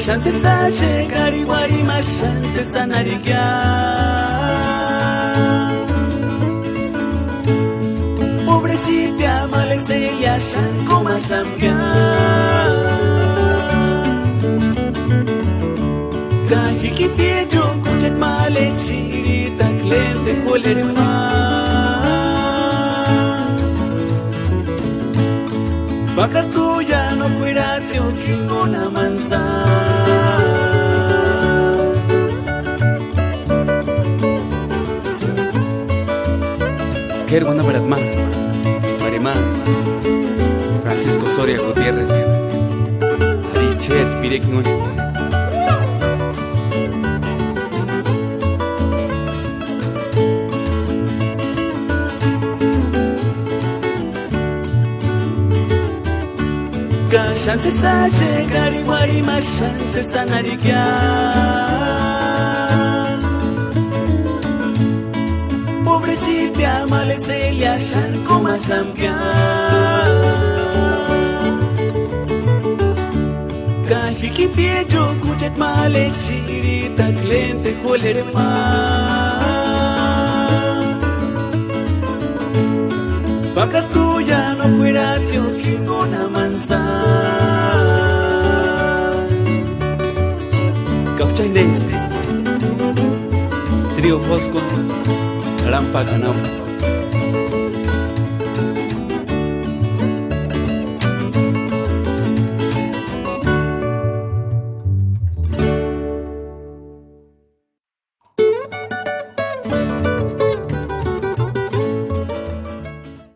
Chance sache kariwari ma chance sanarikia Pobrecita maleselia shanko ma shamkia Kahiki piejo kuchet male chirita klente kolerma Baka tuya no cuiratio kingona mansa Kerwana Baratma, Marema, Francisco Soria Gutiérrez, Adichet Pireknun. Chance sache kariwari ma chance sanarikia Pobrecita maleselia shanko ma shamkia Kahiki piejo kuchet male chirita klente kolerma Baka tuya no cuiratio kingona mansa Kafchaindes Trio Fosco Rampa Canau